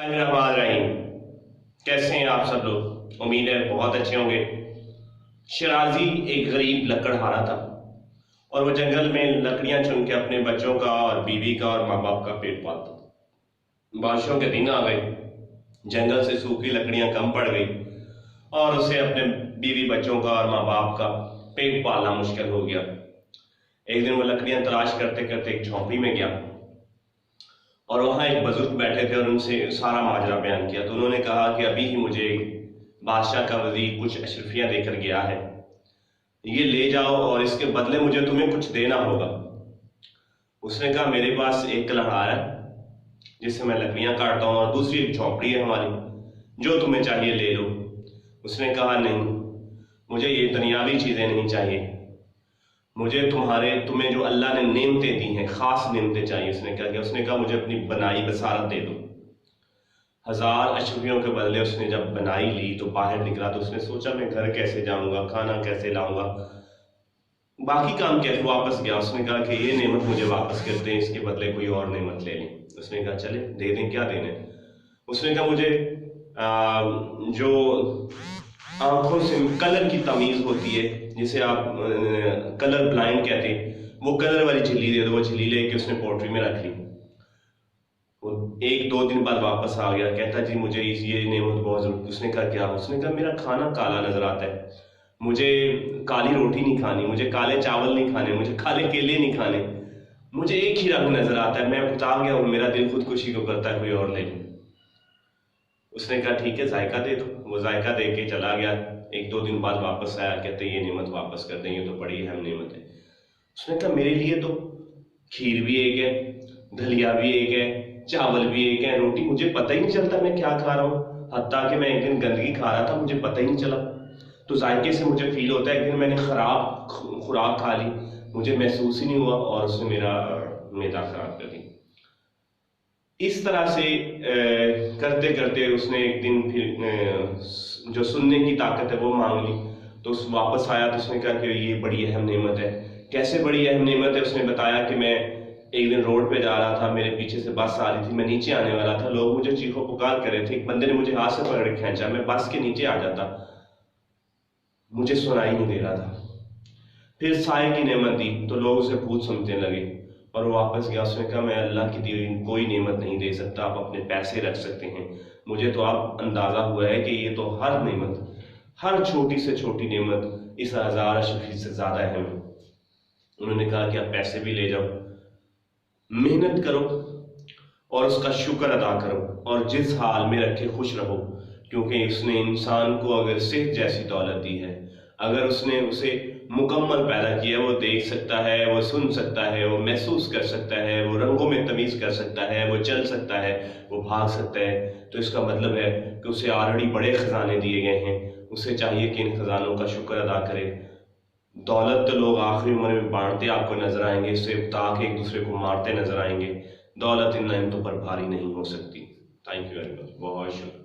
रहीम। कैसे हैं आप सब लोग? उम्मीद है बहुत अच्छे होंगे। शराजी एक गरीब लकड़हारा था और वो जंगल में लकड़ियां चुन के अपने बच्चों का और बीवी का और माँ बाप का पेट पालता। बारिशों के दिन आ गए, जंगल से सूखी लकड़ियां कम पड़ गई और उसे अपने बीवी बच्चों का और माँ बाप का पेट पालना मुश्किल हो गया। एक दिन वो लकड़ियां तलाश करते करते एक झोंपड़ी में गया और वहां एक बुजुर्ग बैठे थे और उनसे सारा माजरा बयान किया। तो उन्होंने कहा कि अभी ही मुझे बादशाह का वजीर कुछ अशरफियां देकर गया है, ये ले जाओ और इसके बदले मुझे तुम्हें कुछ देना होगा। उसने कहा मेरे पास एक कलहार है जिससे मैं लकड़ियां काटता हूँ और दूसरी एक झोंपड़ी है हमारी, जो तुम्हें चाहिए ले लो। उसने कहा नहीं, मुझे ये दुनियावी चीजें नहीं चाहिए, मुझे तुम्हें जो अल्लाह ने नेमतें दी हैं, खास नेमतें चाहिए। उसने क्या किया? उसने कहा मुझे अपनी बनाई बसारत दे दो। 1000 अशरफियों के बदले उसने जब बनाई ली तो बाहर निकला तो उसने सोचा मैं घर कैसे जाऊंगा, खाना कैसे लाऊंगा, बाकी काम कैसे। वापस गया, उसने कहा कि ये नेमत मुझे वापस करते हैं, इसके बदले कोई और नेमत ले लें। उसने कहा चले दे दें, क्या देने। उसने कहा मुझे जो आंखों से कलर की तमीज होती है, जिसे आप कलर ब्लाइंड कहते हैं, वो कलर वाली झिल्ली दे दो। वो झिल्ली लेके उसने पोट्री में रख ली। वो 1-2 दिन बाद वापस आ गया, कहता जी मुझे ये नेमत बहुत जरूरत। उसने कहा क्या? उसने कहा मेरा खाना काला नजर आता है, मुझे काली रोटी नहीं खानी, मुझे काले चावल नहीं खाने, मुझे काले केले नहीं खाने, मुझे एक ही रंग नजर आता है, मैं उता गया हूं, मेरा दिल खुदकुशी को करता है, कोई और ले लो। उसने कहा ठीक है जायका दे दो। वो जायका दे के चला गया। 1-2 दिन बाद वापस आया, कहते ये नेमत वापस कर दें, ये तो बड़ी अहम नेमत है। उसने कहा मेरे लिए तो खीर भी एक है, दलिया भी एक है, चावल भी एक है, रोटी मुझे पता ही नहीं चलता मैं क्या खा रहा हूँ। हत्ता कि मैं एक दिन गंदगी खा रहा था, मुझे पता ही नहीं चला। तो जायके से मुझे फील होता है एक दिन मैंने खराब खुराक खा ली, मुझे महसूस ही नहीं हुआ और उसने मेरा मैदा खराब कर दी। इस तरह से करते करते उसने एक दिन फिर जो सुनने की ताकत है वो मांग ली। तो उस वापस आया तो उसने कहा कि ये बड़ी अहम नेमत है। कैसे बड़ी अहम नेमत है? उसने बताया कि मैं एक दिन रोड पे जा रहा था, मेरे पीछे से बस आ रही थी, मैं नीचे आने वाला था, लोग मुझे चीखो पुकार कर रहे थे, एक बंदे ने मुझे हाथ से पकड़ के खींचा, मैं बस के नीचे आ जाता, मुझे सुनाई नहीं दे रहा था। फिर साए की नेमत दी तो लोग उसे भूत समझने लगे और वो वापस गया। उसने कहा मैं अल्लाह की दी हुई कोई नेमत नहीं दे सकता, आप अपने पैसे रख सकते हैं, मुझे तो आप अंदाजा हुआ है कि ये तो हर नेमत, हर छोटी से छोटी नेमत इस 1000 अशरफी से ज्यादा अहम है। उन्होंने कहा कि आप पैसे भी ले जाओ, मेहनत करो और उसका शुक्र अदा करो और जिस हाल में रखे खुश रहो, क्योंकि उसने इंसान को अगर सेहत जैसी दौलत दी है, अगर उसने उसे मुकम्मल पैदा किया, वो देख सकता है, वो सुन सकता है, वो महसूस कर सकता है, वो रंगों में तमीज कर सकता है, वो चल सकता है, वो भाग सकता है, तो इसका मतलब है कि उसे ऑलरेडी बड़े खजाने दिए गए हैं। उसे चाहिए कि इन खजानों का शुक्र अदा करे। दौलत तो लोग आखिरी उम्र में बांटते आपको नजर आएंगे, इससे ताकि एक दूसरे को मारते नजर आएंगे। दौलत इन नेमतों पर भारी नहीं हो सकती। थैंक यू वेरी मच, बहुत शुक्रिया।